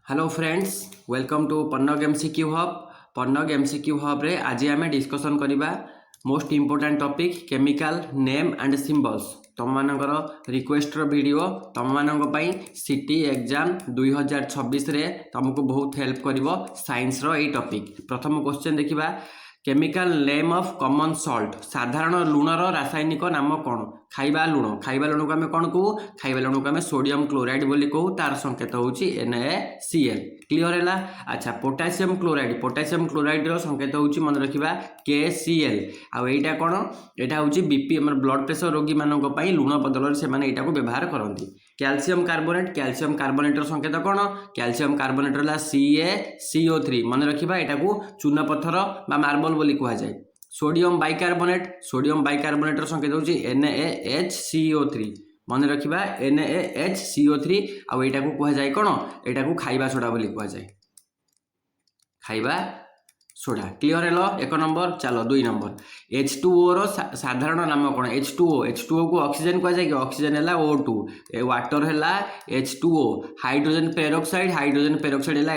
Hello friends, welcome to Pannag MCQ hub. Pannag MCQ hub रे आज आम डिस्कसन करवा most important topic chemical name and symbols. तुम मानकर रिक्वेस्ट वीडियो तुम मानी सिटी एग्जाम 2026 रे तुमको बहुत हेल्प करिवो साइंस रो ए टॉपिक। प्रथम क्वेश्चन देखिबा, chemical name of common salt, साधारण लुणर रासायनिक नाम कौन? खाइबा लुण को आम कौन कहू? खाइबा लुण को आम सोडियम क्लोराइड बोली कहू, तार संकेत होची NaCl। क्लियर है? अच्छा, पोटासियम क्लोराइड रो संकेत होची मन रखिबा KCl। आउ एटा कौन? एटा होची बीपी ब्लड प्रेशर रोगी मानक पई लुण बदल से माने एटा को व्यवहार करंती। कैल्शियम कार्बोनेट रो संकेत कौन? कैल्शियम कार्बोनेट ला CaCO3। मन रखिबा एटा को चूना पत्थर बा मार्बल बोली कहा जाए। सोडियम बाइकार्बोनेट रो संकेत होची NaHCO3। मन रखिबा NaHCO3। आउ एटा को कहा जाए कौन? एटा को खाइबा सोडा बोली कहा जाए, खाइबा सोडा। क्लियर है? एक नंबर। चलो 2 नंबर, H2O रो साधारण नाम कौन? H2O को ऑक्सीजन कहा जाए कि ऑक्सीजन है O2, वाटर है H2O, हाइड्रोजन पेरोक्साइड है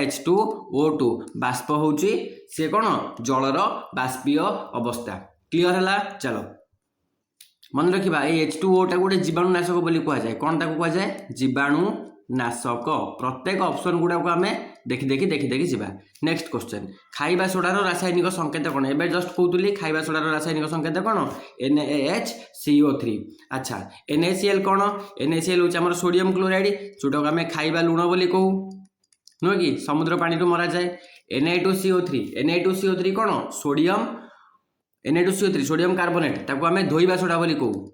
H2O2, बाष्प होची से कौन? जलर बाष्पीय अवस्था। क्लियर है? चलो मन रखिबा H2O टा गोटे जीवाणुनाशक बोली कहा जाए। कौन ताको कहा जाए? जीवाणुनाशक। प्रत्येक ऑप्शन गुड़ा को आम देखी जीवा। नेक्स्ट क्वेश्चन, खाइबा सोडार रासायनिक संकेत कौन? एबे जस्ट कहतुली खाइबा सोडार रासायनिक संकेत कौन? NaHCO3। अच्छा, NaCl कौन? NaCl होची हमर सोडियम क्लोराइड, जोटा को आम खाइबा लुण बोली कहू, नुह कि समुद्र पानी रू मरा जाए। Na2CO3 कौन? सोडियम Na2CO3 सोडियम कार्बोनेट, ताको आम धोइबा सोडा बोली कहू,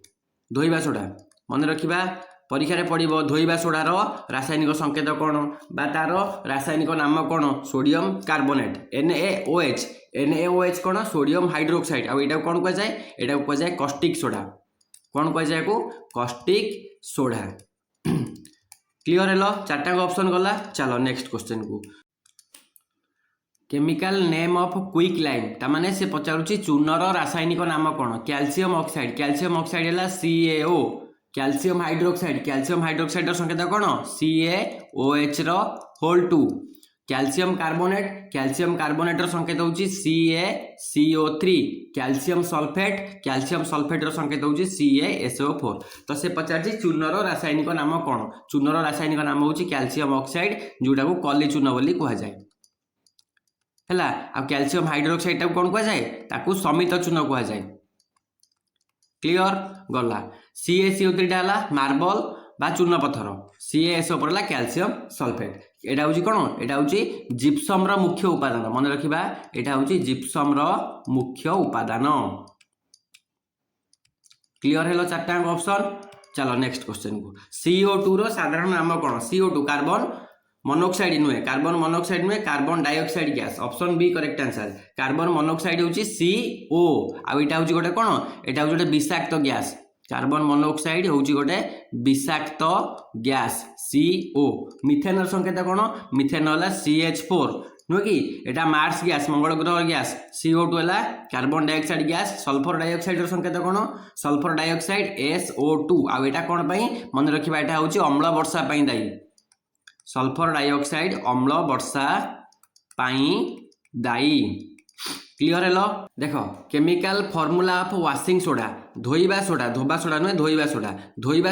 धोइबा सोडा। मन रखिबा परीक्षा रे पड़िबो धोइबा सोडार रासायनिक संकेत कौन बा तार रासायनिक नाम कौन? Sodium carbonate. NaOH कौन? Sodium hydroxide. आ एटा कौन कह जाए? एटा कह जाए कॉस्टिक सोडा। कौन कह जाए को? Caustic soda. क्लियर है? 4टा ऑप्शन गला। चलो नेक्स्ट क्वेश्चन को, chemical name of quick lime, तामाने से पचारुची चूनर रासायनिक नाम कौन? कैल्शियम ऑक्साइड है CaO। कैल्शियम हाइड्रोक्साइड संकेत कौन? CaOH रो होल 2। कैल्शियम कार्बोनेट रो संकेत होची CaCO3। कैल्शियम सल्फेट रो संकेत होची CaSO4। तो से पचारची चूनर रासायनिक नाम कौन? चूनर रासायनिक नाम होची कैल्शियम ऑक्साइड, जोटा को कली चून बोली कहा जाए हैला। आ कैल्शियम हाइड्रोक्साइड टाको कौन कहा जाए? ताकू समित चून कहा जाए। क्लियर गला। CaCO3 टा हला मार्बल बा चून पत्थर, CaSO4 हला कैल्शियम सल्फेट। एटा होची कौन? एटा होची जिप्सम रो मुख्य उपादान। मन रखिबा एटा होची जिप्सम रो मुख्य उपादान। क्लियर है? 4टा ऑप्शन। चलो नेक्स्ट क्वेश्चन को, CO2 रो साधारण नाम कौन? CO2 कार्बन मोनोक्साइड नुहे, carbon dioxide gas. Option B correct answer. Carbon monoxide होची CO। आ एटा होची गोटे कौन? एटा होची गोटे विषाक्त गैस। कार्बन मोनोक्साइड होची गोटे विषाक्त गैस CO। मिथेन संकेत कौन? मिथेन होला CH4, नुह कि एटा मार्स गैस, मंगल ग्रह गैस। CO2 है carbon dioxide gas. Sulphur dioxide संकेत कौन? Sulphur dioxide SO2। आ एटा कौन पई? मन रखिबा एटा होची अम्ल वर्षा पई दायी। सल्फर डाइऑक्साइड अम्ल वर्षा पाई दायी। क्लियर है? देख, chemical formula of washing soda, धोइबा सोडा नुहे धोइबा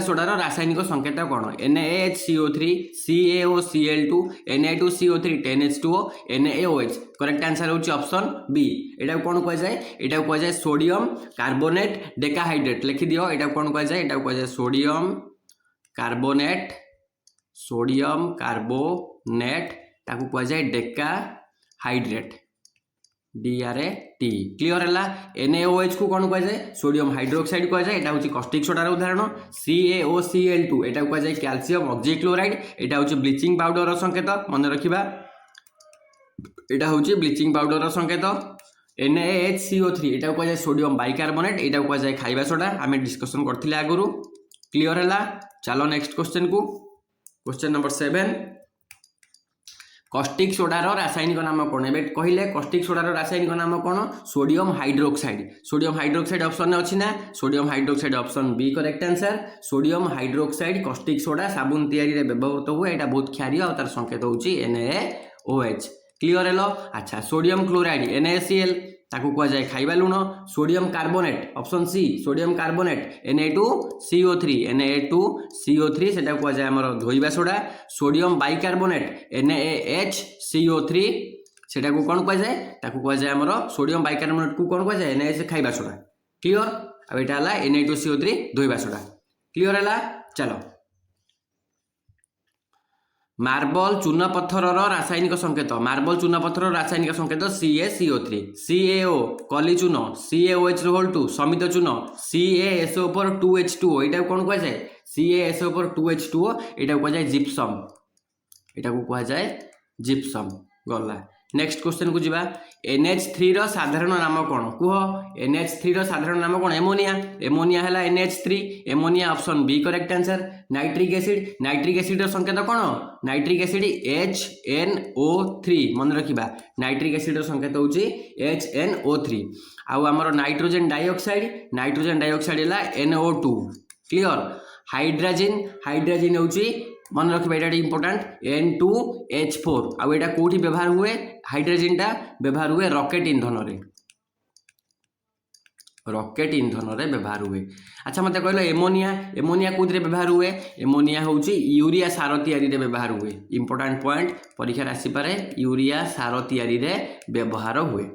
सोडार रासायनिक संकेत कौन? NaHCO3, CaOCl2, Na2CO3 10H2O, NaOH। Correct answer होची ऑप्शन बी। एटा कौन कह जाए? एटा कह जाए सोडियम कार्बोनेट डेकाहाइड्रेट। लिखि दियो, एटा कौन कह जाए? एटा कह जाए सोडियम कार्बोनेट ताकू कह जाए डेकाहाइड्रेट, DRAT। क्लियर है? NaOH को कौन कह जाए? सोडियम हाइड्रोक्साइड कह जाए। एटा होची कॉस्टिक सोडार उदाहरण। CaOCl2 एटा कह जाए कैल्शियम ऑक्सीक्लोराइड। एटा होची ब्लीचिंग पाउडर संकेत। मन रखिबा एटा होची ब्लीचिंग पाउडर संकेत। NaHCO3 एटा कह जाए सोडियम बाइकार्बोनेट। एटा कह जाए खाइबा सोडा। आमे डिस्कशन करथिले आगुरु। क्लियर है? चलो नेक्स्ट क्वेश्चन को, क्वेश्चन नंबर 7, कॉस्टिक सोडार रासायनिक नाम कौन ए कहले कॉस्टिक सोडार रासायनिक नाम कौन sodium hydroxide sodium hydroxide option अच्छी ना sodium hydroxide option B correct answer sodium hydroxide caustic soda साबुन तैयारी रे व्यवहृत हुए एटा बहुत क्षारीय और तार संकेत होची NaOH क्लियर हेलो अच्छा सोडियम क्लोराइड NaCl ताकू कह जाए खाइबा लुण sodium carbonate option C sodium carbonate Na2CO3 Na2CO3 सेटा कह जाए हमर धोइबा सोडा सोडियम बाइकार्बोनेट NaHCO3 सेटा को कोन कह जाए ताकू कह जाए हमर सोडियम बाइकार्बोनेट को कोन कह जाए NaH खाइबा सोडा क्लियर अब एटा हला Na2CO3 धोइबा सोडा क्लियर हला चलो मार्बल चूनपत्थर रासायनिक संकेत मार्बल चूनपत्थर रासायनिक संकेत CaCO3 CaO कली चून CaOH2 समित चून CaSO4 एटा कौन कह जाए CaSO4 एटा कह जाए जिप्सम एटा को कह जाए जिप्सम गला नेक्स्ट क्वेश्चन को जीवा NH3 रो साधारण नाम कौन कह NH3 रो साधारण नाम कौन एमोनिया एमोनिया है NH3 ammonia option B correct answer nitric acid रो संकेत कौन नाइट्रिक एसिड HNO3 मन रखिबा नाइट्रिक एसिड रो संकेत होची HNO3 आउ हमर नाइट्रोजन डाइऑक्साइड है NO2 क्लियर हाइड्रोजन होची मन रखिबा एटा इंपोर्टेंट N2H4 आउ एटा कोठी व्यवहार हुए हाइड्रोजन टा व्यवहार हुए रॉकेट इंधन रे व्यवहार हुए अच्छा मत कहलो एमोनिया कोथि रे व्यवहार हुए एमोनिया होची यूरिया सार तैयारी रे व्यवहार हुए इंपोर्टेंट पॉइंट परीक्षा आसी पारे यूरिया सार तैयारी रे व्यवहार हुए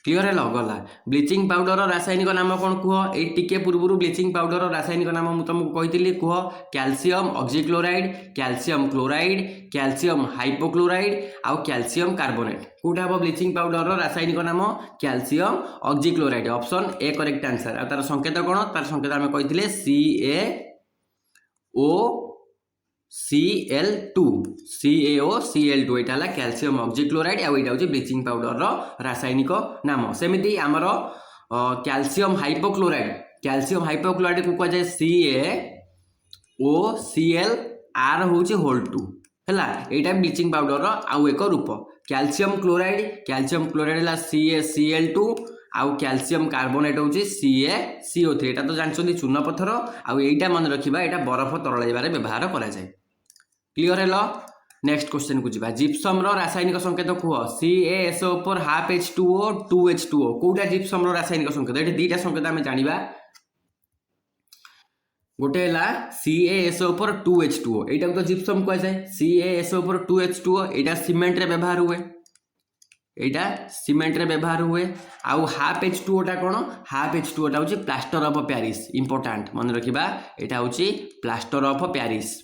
क्लियर है गला ब्लीचिंग पाउडर रासायनिक नाम कौन कह ये टिके पूर्व ब्लीचिंग पाउडर रासायनिक नाम मुझे तुमको कही कह calcium oxychloride calcium chloride calcium hypochloride आउ कैल्शियम कार्बोनेट कौटा हम ब्लीचिंग पाउडर रासायनिक नाम calcium oxychloride option A correct answer आ तार संकेत कौन तार संकेत आम कही CaOCl2 एटा हला कैल्शियम ऑक्सीक्लोराइड आ एटा होची ब्लीचिंग पाउडर रो रासायनिक नाम सेमिति आमर कैल्शियम हाइपोक्लोराइड को कह जाए CaOCl R होची होल 2 हैला एटा ब्लीचिंग पाउडर रो आउ एक रूप कैल्शियम क्लोराइड हला CaCl2 आउ कैल्शियम कार्बोनेट होची CaCO3 एटा तो जानछोंदी चूना पत्थर आउ एटा मन रखिबा एटा बरफ तरळाइबारे व्यवहार करा जाय क्लियर हेलो नेक्स्ट क्वेश्चन को जीवा जिप्सम रो रासायनिक संकेत कह CaSO4 half H2O 2H2O Kota gypsum रो रासायनिक संकेत एठी दीटा संकेत आमे जानिबा गोटे हला CaSO4 2H2O एटा तो जिप्सम कह जाय CaSO4 2H2O एटा सीमेंट रे व्यवहार हुए आउ हाफ H2O टा कोन हाफ H2O टा होची प्लास्टर ऑफ पेरिस इंपोर्टेंट मन रखिबा एटा होची प्लास्टर ऑफ पेरिस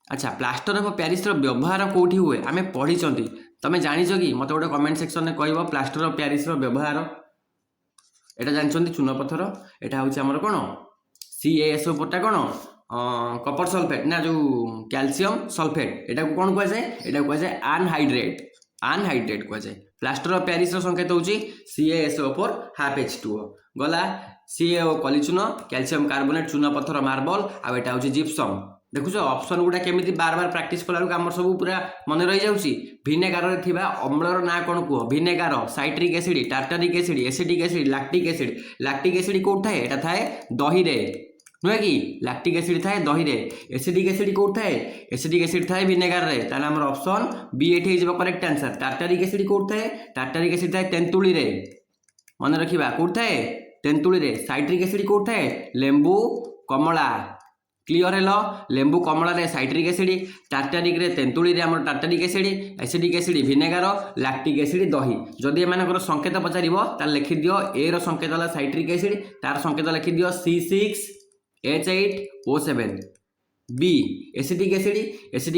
अच्छा प्लास्टर ऑफ पेरिस रो व्यवहार कोठी हुए आमे पढ़ी चंती तमे जानि छ कि मते गोटे कमेंट सेक्शन में कहबो प्लास्टर ऑफ पेरिस रो व्यवहार एटा जानि चंती चूना पत्थर एटा होची हमर कोन CaSO4 टा कोन कॉपर सल्फेट ना जो कैल्शियम सल्फेट एटा को कोन कह जाय एटा कह जाय अनहाइड्रेट कह जाय प्लास्टर ऑफ पेरिस रो संकेत होची CaSO4 हाफ H2O गला CaO कलिचून कैल्शियम कार्बोनेट चूना पत्थर मार्बल आ एटा होची जिप्सम देखुछ ऑप्शन गुडा केमिति बार बार प्रैक्टिस कला हमर सब पूरा मन रही जाउची विनेगार रे थिबा अम्लर ना कोन कह vinegar citric acid tartaric acid acetic acid lactic acid कोठ थाए एटा थाए दही रे नुहे कि लैक्टिक एसिड थाए दही रे एसिटिक एसिड कोठ थाए एसिटिक एसिड थाए विनेगार रे ताले हमर ऑप्शन बी एठी हिजबो करेक्ट आंसर टार्टारिक एसिड कोठ थाए तेंतुली रे मन रखिबा कोठ थाए तेंतुली रे साइट्रिक एसिड कोठ थाए लेंबू कमला क्लियर हेलो लेंबू कमला रे साइट्रिक एसिड टार्टारिक रे तेंतुली रे हमर tartaric acid acidic acid vinegar lactic acid दही जदि एमानकर संकेत पचारिबो ता लिखि दियो ए रो संकेत हला साइट्रिक एसिड तार संकेत लिखि दियो C6H8O7 बी एसिडिक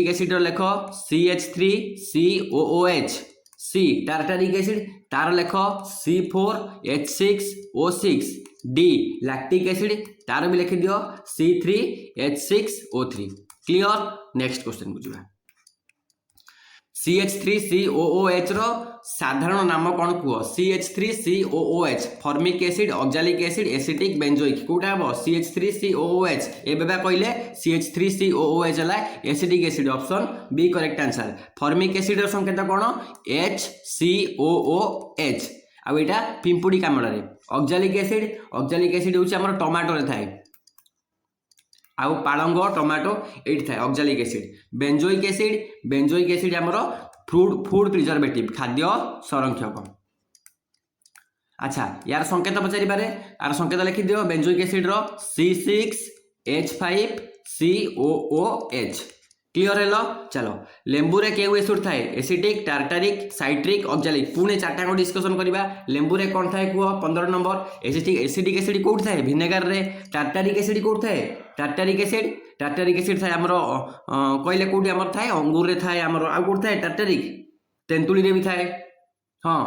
एसिड रो लेख CH3COOH सी टार्टारिक एसिड तार लेख C4H6O6 डी लैक्टिक एसिड तार भी लिखि दियो C3H6O3 क्लियर नेक्स्ट क्वेश्चन को जीवा CH3COOH रो साधारण नाम कौन कुह CH3COOH formic acid oxalic acid acetic benzoic कोटा हम CH3COOH एबेबा कहले CH3COOH है acetic acid option B correct answer formic acid रो संकेत कौन HCOOH आउ एटा पिंपुड़ी कामड़ रे ऑक्जालिक एसिड होची हमर टमाटो रे थाए आउ पालंग टमाटो एट थाए ऑक्जालिक एसिड बेंजोइक एसिड हमर फूड प्रिजर्वेटिव खाद्य संरक्षक अच्छा यार संकेत पचारि पारे यार संकेत लिखि दियो बेंजोइक एसिड रो C6H5COOH क्लियर हेलो चलो लेंबू रे केउ एसिड थाए एसिटिक टार्टारिक साइट्रिक ऑक्जालिक पुणे चारटा को डिस्कशन करबा लेंबू रे कोन थाए कुह 15 नंबर एसिटिक एसिड कोड थाए विनेगर रे टार्टारिक एसिड कोड थाए टार्टारिक एसिड थाए हमरो कहले कोडी हमर थाए अंगूर रे थाए हमरो आ कोड थाए टार्टारिक तेंतुली रे भी थाए हां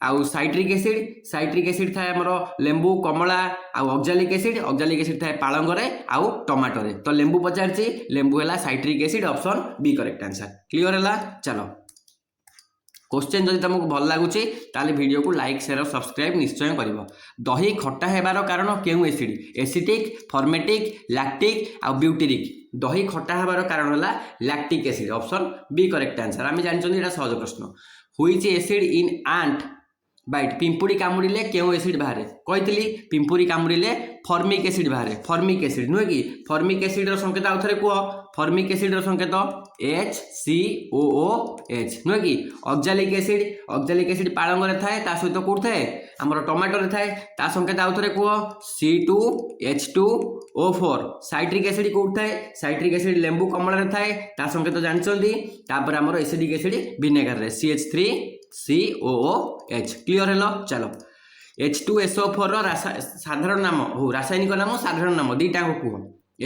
आउ साइट्रिक एसिड थाए हमरो लेंबू कमला आउ ऑक्जालिक एसिड थाए पालंग रे आउ टमाटो रे तो लेंबू पचारची लेंबू हैला citric acid option B correct answer clear हैला चलो क्वेश्चन जदि तुमको भल लगुच ताले वीडियो को लाइक शेयर और सब्सक्राइब निश्चय करिवो दही खट्टा हेबार कारण केउ एसिड एसिटिक फॉर्मेटिक लैक्टिक आ ब्यूटेरिक दही खट्टा हेबार कारण होला lactic acid option B correct answer आमे जानछन एटा सहज प्रश्न which acid in ant bite पिंपुड़ी कामुड़िले केउ एसिड बाहरे कहितली पिंपुड़ी कामुड़िले फॉर्मिक एसिड बाहरे फॉर्मिक एसिड नुहे कि फॉर्मिक एसिड रो संकेत आउ थरे कुह फॉर्मिक एसिड रो संकेत HCOOH नुहे कि ऑक्जालिक एसिड पालंग रे थाए ता सहित कोड थाए हमर टमाटो रे थाए ता संकेत आउ थरे कुह C2H2O4 साइट्रिक एसिड कोड थाए साइट्रिक एसिड लेंबू कमला रे थाए ता संकेत जानचंदी तापर हमर एसिडिक एसिड विनेगर रे CH3COOH क्लियर हेलो चलो H2SO4 रो साधारण नाम हो रासायनिक नाम साधारण नाम दीटा को कुह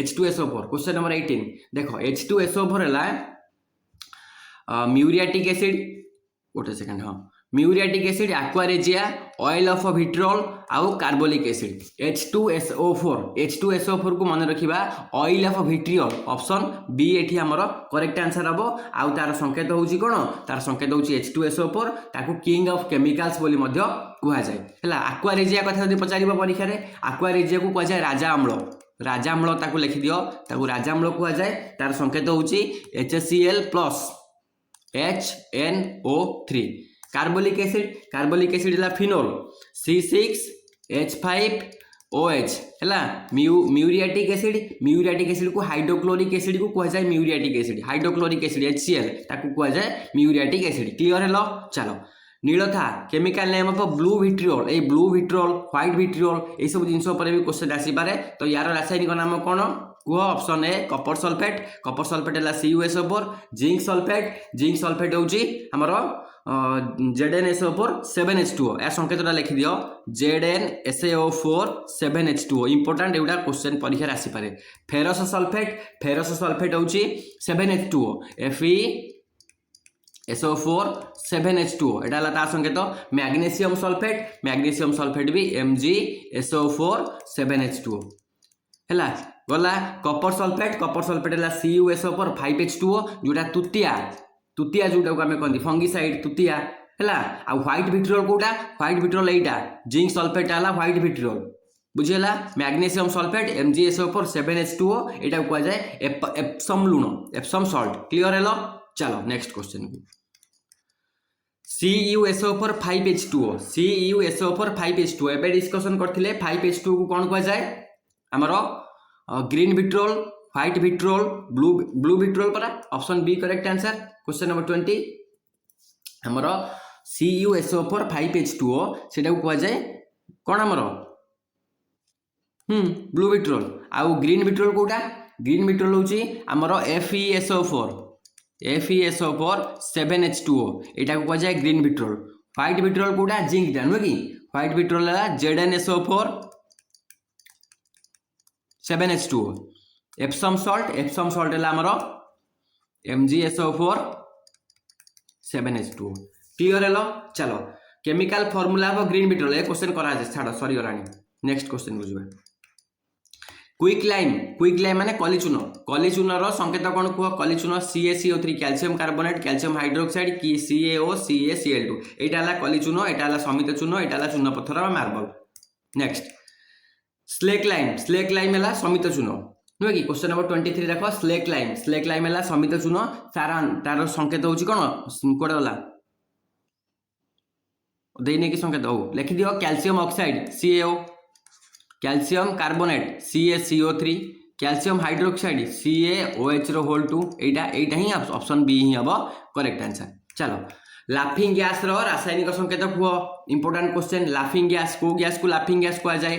H2SO4 क्वेश्चन नंबर 18 देखो H2SO4 हैला म्यूरियाटिक एसिड गोटे सेकंड हां muriatic acid aqua regia oil of vitriol आउ कार्बोलिक एसिड H2SO4 को मन रखिबा oil of vitriol option B एठी हमर करेक्ट आंसर हबो आउ तार संकेत होउची कोन तार संकेत होउची H2SO4 ताकू किंग ऑफ केमिकल्स बोली मध्य कुहा जाय हला एक्वारेजिया कथा जदि पचारिबो परीक्षा रे एक्वारेजिया को कुहा जाय राजा अम्ल ताकू लिखि दियो ताकू राजा अम्ल कुहा जाय तार संकेत होउची HCl HNO3 कार्बोलिक एसिड है फिनोल C6H5OH है म्यूरियाटिक एसिड को हाइड्रोक्लोरिक एसिड को कह जाए muriatic acid hydrochloric acid HCl ताकू कह जाए म्यूरियाटिक एसिड क्लियर हेलो चलो नीलथा chemical name of blue vitriol white vitriol ये सब जिनस पर भी क्वेश्चन आसी पारे तो यार रासायनिक नाम कौन कुह ऑप्शन ए कपर सल्फेट है CuSO4 जिंक सल्फेट होची हमर ZnSO4 7H2O या संकेतटा लिखि दियो ZnSO4 7H2O इंपोर्टेंट एउडा क्वेश्चन परीक्षा आसी पारे फेरस सल्फेट होची 7H2O FeSO4 7H2O एटा ला ता संकेत मैग्नीशियम सल्फेट भी MgSO4 7H2O हैला गला कपर सल्फेट है CuSO4 5H2O जोटा तुतिया जोटा को आमे कहंदी फंगिसाइड तुतिया हैला आ व्हाइट विट्रियोल कोटा व्हाइट विट्रियोल एटा जिंक सल्फेट आला व्हाइट विट्रियोल बुझिला मैग्नीशियम सल्फेट MgSO4 7H2O एटा को जाय एप्सम सॉल्ट क्लियर हेलो चलो नेक्स्ट क्वेश्चन CuSO4 5H2O एबे डिस्कशन करथिले 5H2O को कोन को जाय हमरो green vitriol white vitriol blue vitriol पर option B correct answer question number 20 हमरो CuSO4 5H2O सेटा को कह जाय कोन हमरो ब्लू विट्रियोल आउ ग्रीन विट्रियोल कोटा ग्रीन विट्रियोल होची हमरो FeSO4 7H2O एटा को कह जाय ग्रीन विट्रियोल व्हाइट विट्रियोल कोटा जिंक दा नो कि white vitriol ZnSO4 7H2O Epsom salt है हमरो MgSO4 7H2O क्लियर हेलो चलो chemical formula of green vitriol ए क्वेश्चन करा जे छाड़ सरी गलानी नेक्स्ट क्वेश्चन बुझिबा क्विक लाइम माने कलिचून कलिचूनर संकेत कौन कह कलिचून CaCO3 calcium carbonate calcium hydroxide कि CaCl2 यहाँ कलिचून यहाँ समित चून यहाँ चून पत्थर मार्बल। नेक्स्ट स्लेक लाइम है समित चून नुहे कि क्वेश्चन नंबर 23 देख स्लेक लाइम है समित चून तार संकेत हूँ कौन कौटे गला देने की संकेत हो लिखि दियो calcium oxide CaO calcium carbonate CaCO3 calcium hydroxide CaOH2 एटा ही ऑप्शन बी ही हम करेक्ट आंसर। चलो लाफिंग गैस रो रासायनिक संकेत कह इंपोर्टेंट क्वेश्चन लाफिंग गैस को गैस को लाफिंग गैस कह जाए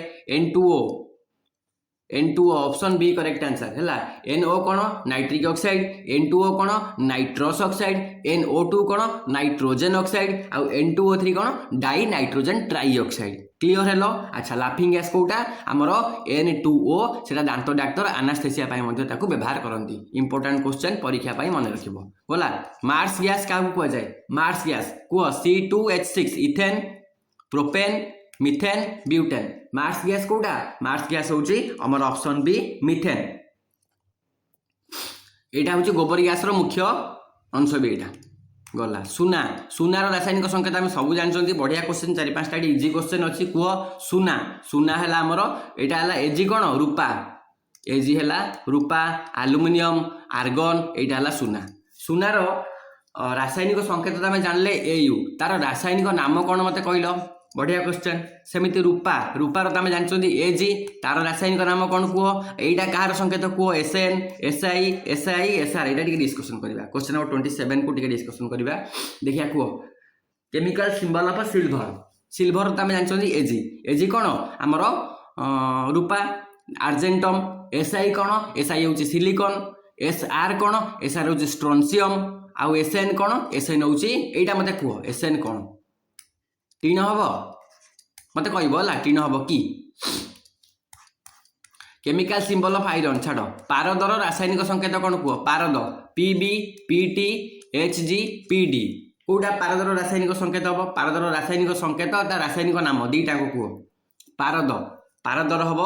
N2O option B correct answer है। NO कौन नाइट्रिक ऑक्साइड N2O कौन नाइट्रस ऑक्साइड NO2 कौन नाइट्रोजन ऑक्साइड आउ N2O3 कौन die nitrogen try oxide clear hello. अच्छा लाफिंग गैस कोटा आमर N2O सेटा दांत डाक्तर एनास्थेसिया व्यवहार करती इंपोर्टेंट क्वेश्चन परीक्षा मन रखिबो बोला। मार्स गैस क्या कह जाए मार्स गैस कह C2H6 ethane propane methane butane marsh gas कोटा मार्स गैस हूँ आमर ऑप्शन बी मिथेन यहाँ हूँ गोबर गैस मुख्य अंश भी यहाँ गला। सुनार रासायनिक संकेत आम सब जानते बढ़िया क्वेश्चन 4-5टा इजी क्वेश्चन अच्छी कह सुना है आमर यहाँ है एजी कौन रूपा एजी है रूपा आलुमिनियम आर्गन यहाँ है सुनार रासायनिक संकेत आम जानले AU तार रासायनिक नाम कौन मत कहल बढ़िया क्वेश्चन सेमती रूपार तुम जानते एजी तार रासायनिक नाम कौन कह यहाँ कहार संकेत कह SN SI SR यहाँ डिस्कसन करवा। क्वेश्चन नंबर 27 को डिस्कसन करवा देखिए कह केमिकल सिंबल ऑफ सिल्वर तुम जानते एजी कौन आमर रूपा आर्जेंटम SI कौन SI हूँ सिलिकन SR कौन SR हूँ स्ट्रोनसियम आउ SN कौन SN हूँ यहाँ मत कह SN कौन टीन हम मत कहला टीन हम कि केमिकल सिंबल ऑफ आयरन छाड़ पारदर रासायनिक संकेत कौन कह पारद PB PT HG PD कौटा पारदर रासायनिक संकेत हम पारदर रासायनिक संकेत रासायनिक नाम दीटा को कह पारदर हम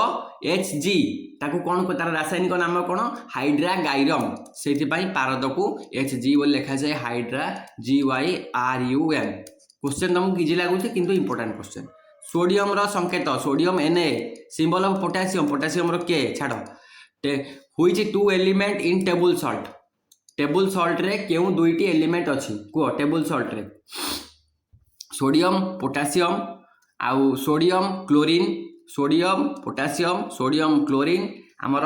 HG ताकू कौन को तार रासायनिक नाम कौन हाइड्रागाइरम से पारद को HG बोली लिखा जाए हाइड्रा GYRUM। क्वेश्चन तुमको इजी लगुच किंतु इंपोर्टेंट क्वेश्चन। सोडियम संकेत sodium Na symbol of potassium के छाड़ which 2 element in table salt रे क्यों 2टी एलिमेंट अच्छी कह टेबल सॉल्ट रे सोडियम पोटासियम आउ सोडियम पोटासियम क्लोरीन आमर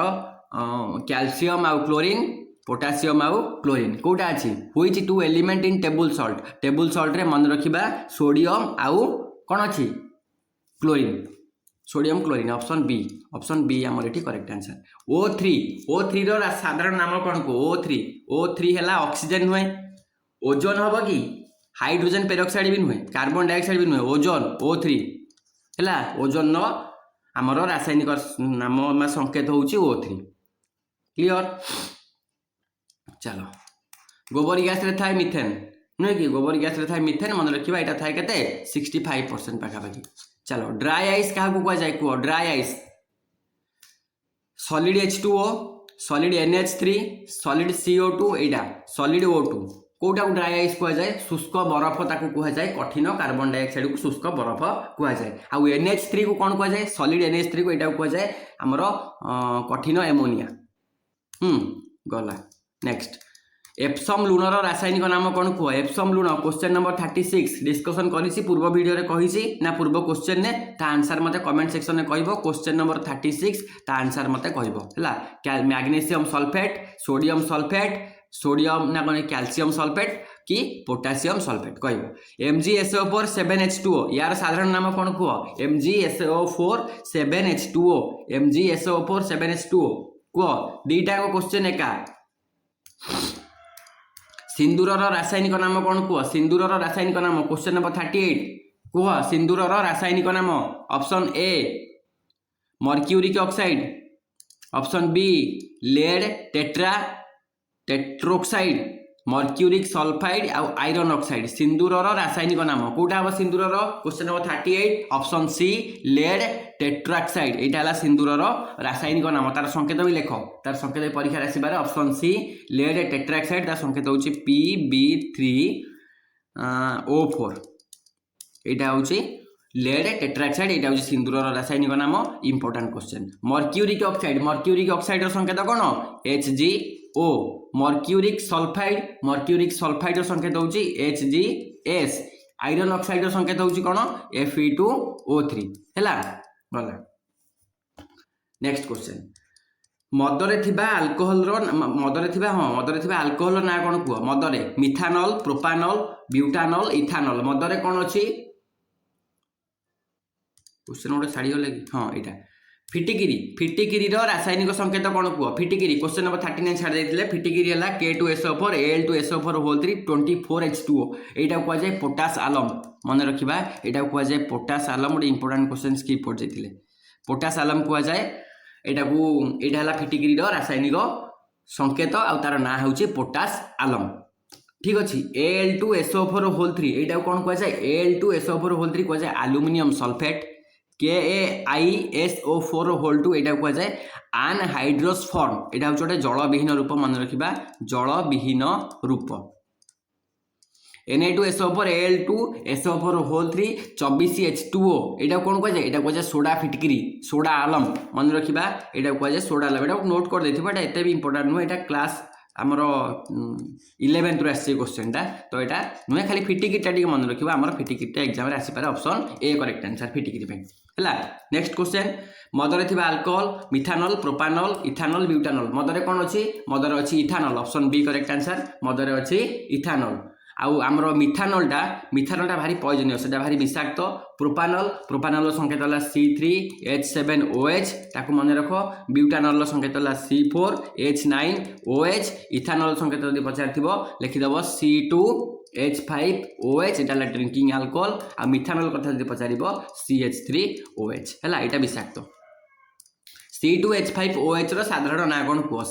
कैल्शियम आउ क्लोरीन पोटासियम आउ क्लोरीन कौटा अच्छी which 2 element in table salt रे मन रखिबा सोडियम आउ कौन अच्छी chlorine sodium chlorine option B आमर ये करेक्ट आंसर। O3 रो साधारण नाम कौन को O3 है ऑक्सीजन नुहे ओजोन हम कि हाइड्रोजन पेरोक्साइड भी नुहे कार्बन डाइऑक्साइड भी नुहे ओजोन O3 है ओजोन आमर रासायनिक नाम संकेत हूँ O3 क्लियर। चलो गोबर गैस रे थाए मिथेन नुहे कि गोबर गैस रे थाए मिथेन मन रखिबा एटा थाए केते 65% पाखापाखि। चलो ड्राई आइस क्या कह जाए कह dry ice solid H2O solid NH3 solid CO2 यहाँ सॉलिड O2 कौटा को ड्राई आइस कह जाए शुष्क बरफ ताकू कह जाए कठिन कार्बन डाइऑक्साइड को शुष्क बरफ कह जाए आउ NH3 को कौन कह जाए सॉलिड NH3 को यहाँ कह जाए आमर कठिन एमोनिया गला। नेक्स्ट एप्सम लुणर रासायनिक नाम कौन कह एप्सम लुण क्वेश्चन नंबर 36 डिस्कसन करी पूर्व वीडियो कही ना पूर्व क्वेश्चन ने ता आंसर मते कमेंट सेक्शन में कह क्वेश्चन नंबर 36 ता आंसर मते कह मैग्नीशियम सल्फेट सोडियम ना कौन कैल्शियम सल्फेट कि पोटासियम सल्फेट कह MgSO4 7H2O यार साधारण नाम कौन कह MgSO4 7H2O MgSO4 7H2O कह दीटा को क्वेश्चन एका। सिंदूर रासायनिक नाम कौन कह सिंदूर रासायनिक नाम क्वेश्चन नंबर 38 कह सिंदूर रासायनिक नाम option A mercuric oxide option B lead tetroxide mercuric sulphide आउ आयरन ऑक्साइड सिंदूरर रासायनिक नाम कोटा हम सिंदूरर question number 38 option C lead tetroxide एटा हला सिंदूरर रासायनिक नाम तार संकेत भी लेख तार संकेत परीक्षा आसबार ऑप्शन सी लेड टेट्राक्साइड तार संकेत होची PB3O4 एटा होची लेड टेट्राक्साइड एटा होची सिंदूरर रासायनिक नाम इंपोर्टेंट क्वेश्चन मर्क्यूरिक ऑक्साइड संकेत कोन HgO मर्क्यूरिक सल्फाइड संकेत होची HgS आयरन ऑक्साइड संकेत होची कोन Fe2O3 हैला भला नेक्स्ट क्वेश्चन मदरे थिबा अल्कोहल ना कोन कुह मदरे मिथानल प्रोपानल ब्यूटानल इथानल मदरे कोन अछि क्वेश्चन गोटे छाड़ी गले हाँ यहाँ फिटिकिरी रासायनिक संकेत कौन कह फिटिकिरी क्वेश्चन नंबर 39 छाड़ी देते फिटिकिरी है K2SO4 Al2SO4 होल 3 24H2O यहाँ कहुए पोटास आलम मन रखा यहाँ कहुए पोटास आलम गोटे इंपोर्टेंट क्वेश्चन स्किप कर जाते पोटास आलम कहुए यहाँ फिटिकिरी रासायनिक संकेत आउ तार ना हूँ पोटास आलम ठीक अच्छे Al2SO4 होल 3 यहाँ कौन कहुए Al2SO4 होल 3 कहुए आलुमिनियम सल्फेट KaISO4 होल 2 यहाँ कहुए अनहाइड्रोस फॉर्म यहाँ हूँ गोटे जलविहीन रूप मन रखा जलविहीन रूप Na2SO4 Al2SO4 होल 3 24H2O यहाँ कौन कहुए यहाँ कहुए सोडा फिटकिरी सोडा आलम मन रखा यहाँ कहुए सोडा आलम यहाँ नोट कर देते एत भी इंपोर्टेंट नुह यहाँ क्लास आमर 11th रू आसी क्वेश्चनटा तो यहाँ नुहे खाली फिटिकिटा टी मन रखा आम फिटिकिटा एग्जाम आसपारे ऑप्शन ए करेक्ट आंसर फिटिकिरी है नेक्स्ट क्वेश्चन मदरे थिबा alcohol methanal propanal ethanal butanal मदरे कौन अच्छी मदरे अच्छी ethanal option B correct answer मदरे अच्छी इथानल आउ आमर मिथानलटा भारी पॉइजनियस से भारी विषाक्त प्रोपानल संकेत है C3H7OH ताकू मन रख ब्यूटानल संकेत है C4H9OH इथानल संकेत यदि पचार लिखिदेव C2H5OH यहाँ ड्रिंकिंग अल्कोहल आ मिथानल कथा यदि पचार CH3OH है यहाँ विषाक्त C2H5OH साधारण ना कौन कह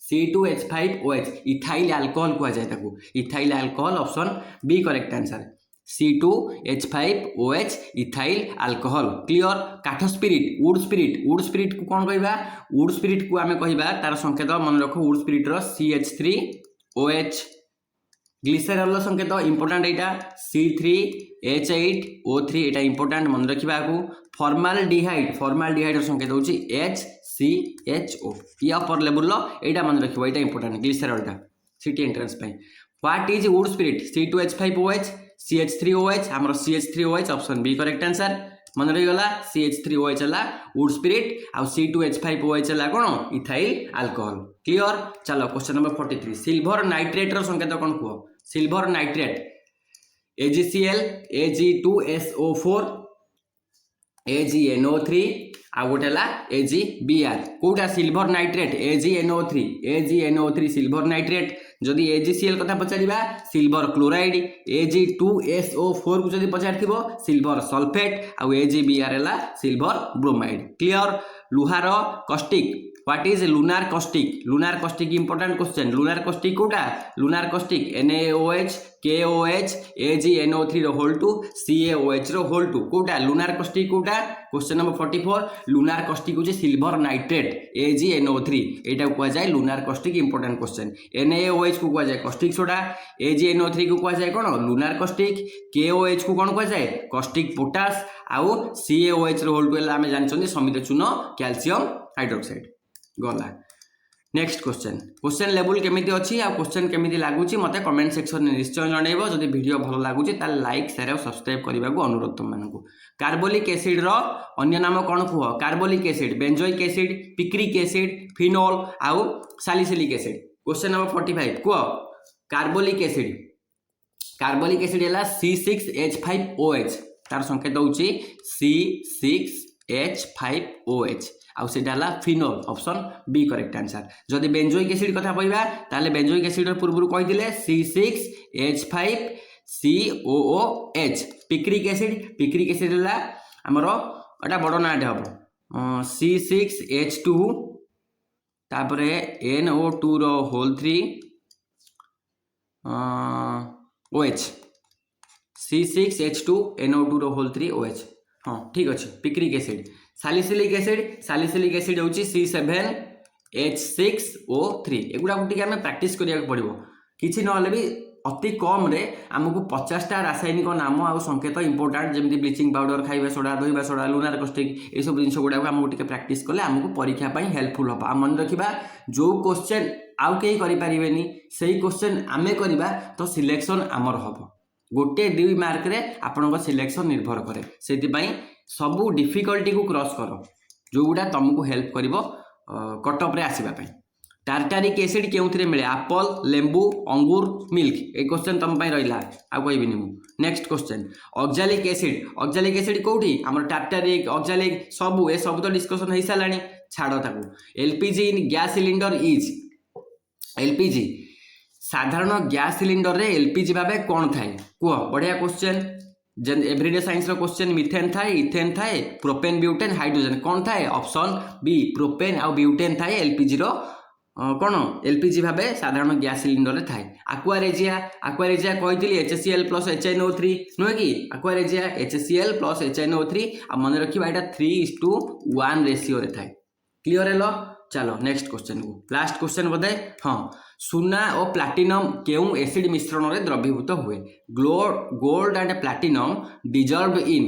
C2H5OH इथाइल अल्कोहल कह जाए ethyl alcohol option B correct answer C2H5OH ethyl alcohol clear काठ स्पिरिट वुड स्पिरिट को कौन कहबा वुड स्पिरिट को आमे कहबा तार संकेत मन रख would spirit row CH3OH glycerol संकेत इंपोर्टेंट यहाँ C3H8O3 यहाँ इंपोर्टेंट मन रखा फॉर्माल्डिहाइड संकेत होची HCHO ये अपर लेवल यहाँ मन रखा यहाँ इंपोर्टेंट ग्लिसरॉलटा city entrance what is wood spirit C2H5OH CH3OH आमर CH3OH option B correct answer मन रहीगला CH3OH है वुड स्पिरिट आउ C2H5OH है कौन इथाइल अल्कोहल क्लियर चलो क्वेश्चन नंबर 43 सिल्वर नाइट्रेट संकेत कौन कह silver nitrate AgCl Ag2SO4 AgNO3 आ गोटे AgBr कौटा silver nitrate AgNO3 silver nitrate जदि AgCl कथा पचारिबा सिल्वर क्लोराइड Ag2SO4 को जदि पचार सिल्वर सल्फेट आउ AgBr है सिल्वर ब्रोमाइड क्लियर लुहार caustic what is lunar caustic important question lunar caustic कोटा lunar caustic NaOH KOH AgNO3 whole 2 CaOH whole 2 कोटा लुनार कस्टिक कोटा क्वेश्चन नंबर 44 लुनार कस्टिक होची सिल्वर नाइट्रेट AgNO3 एटा को जाय lunar caustic important question NaOH को को जाय कस्टिक सोडा AgNO3 को को जाय कोन लुनार कस्टिक KOH को कोन को जाय कस्टिक पोटास आउ CaOH होल 2 आमे जानछन समित चून कैल्शियम हाइड्रोक्साइड गला नेक्स्ट क्वेश्चन लेवल केमिति अछि आ क्वेश्चन केमिति लागुची मते कमेंट सेक्शन में निश्चय जणैबो जदि वीडियो भलो लागुची ता लाइक शेयर और सब्सक्राइब करबा को अनुरोध तुम मानकु कार्बोलिक एसिड रो अन्य नाम कोन कुह carbolic acid benzoic acid picric acid phenol आउ सैलिसिलिक एसिड क्वेश्चन नंबर 45 कुह कार्बोलिक एसिड है C6H5OH तार संकेत होची C6H5OH आउ सेटा phenol option B correct answer जदि बेंजोइक एसिड कथा कहबा ताले बेंजोइक एसिड पूर्व कहीदेले C6H5COOH पिक्रिक एसिड है आमर एटा बड़ नाटे हम C6H2 तापरे NO2 रो होल 3 OH C6H2NO2 3 OH हाँ ठीक अच्छे पिक्रिक एसिड सालिसिलिक एसिड हूँ C7H6O3 एगुड़ा टी आम प्राक्ट करा पड़ो किसी ना भी अति कम रे आमको 50टा रासायनिक नाम आ संकेत इंपोर्टाट जमी ब्लीचिंग पाउडर खाଇବା सोडा धोवा सोडा लुनार कस्टिक ये सब जिन गुड़ा आमको टे प्राक्ट कले आमको परीक्षा हेल्पफुल हम मन रखा जो क्वेश्चन आउ कहीं करें से क्वेश्चन आम करवा तो सिलेक्शन आमर हम गोटे 2 मार्क रे आपण सिलेक्शन निर्भर करे से सबू डिफिकल्टी को क्रॉस कर जो गुड़ा तुमको हेल्प कर कटअप रे आसवाई टार्टारिक एसिड के मिले एप्पल लेंबू अंगूर मिल्क ये क्वेश्चन तुम रहा आ कहबी नेक्स्ट क्वेश्चन ऑक्जालिक एसिड कौटी आम टार्टारिक ऑक्जालिक सबू ए सब तो डिस्कशन हो सारा छाड़ ताकू LPG in gas cylinder is LPG साधारण गैस सिलिंडर रे एलपीजी भाव कौन थाए कह बढ़िया question everyday science question methane थाए इथेन थाए प्रोपेन ब्यूटेन हाइड्रोजन कौन थाए ऑप्शन बी प्रोपेन आउ ब्यूटेन थाए एलपीजी रो कौन एलपीजी भाव साधारण गैस सिलिंडर रे थाए आक्वारेजिया कही HCl + HNO3 नुहे कि आक्वारेजिया HCl + HNO3 मन रखा यहाँ 3:1 रेसीो रे थाए क्लीयर है चलो नेक्स्ट क्वेश्चन को लास्ट क्वेश्चन बोधे हाँ सुना और प्लाटिनम केउ एसिड मिश्रण में द्रवीभूत हुए gold and platinum dissolve in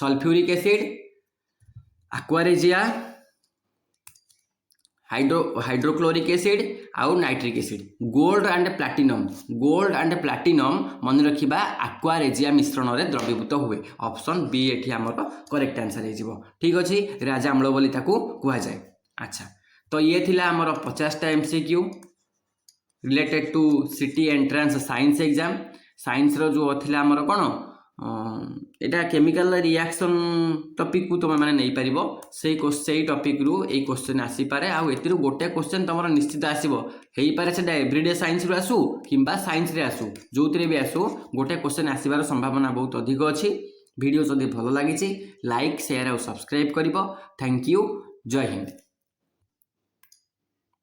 sulphuric acid aqua regia hydrochloric acid आउ nitric acid gold and platinum मन रखा आक्वारेजिया मिश्रण में द्रवीभूत हुए ऑप्शन बी एठी हमर करेक्ट आंसर हो ठीक अच्छे राजा अम्ल बोली ताकू कह जाए अच्छा तो ये थिला हमर 50टा MCQ related to city entrance science exam science रो जो थिला हमर कोन एटा केमिकल रिएक्शन टॉपिक को तुम माने नहीं पारिबो से टॉपिक रु ए क्वेश्चन आसी पारे आ एतिरु गोटे क्वेश्चन तमरो निश्चित आसीबो हेई पारे सेटा एवरीडे साइंस रु आसु किंबा साइंस रे आसु जोतरे भी आसु गोटे क्वेश्चन आसीबार संभावना बहुत अधिक अछि वीडियो जदि भलो लागिछि लाइक शेयर और सब्सक्राइब करिवो थैंक यू जय हिंद।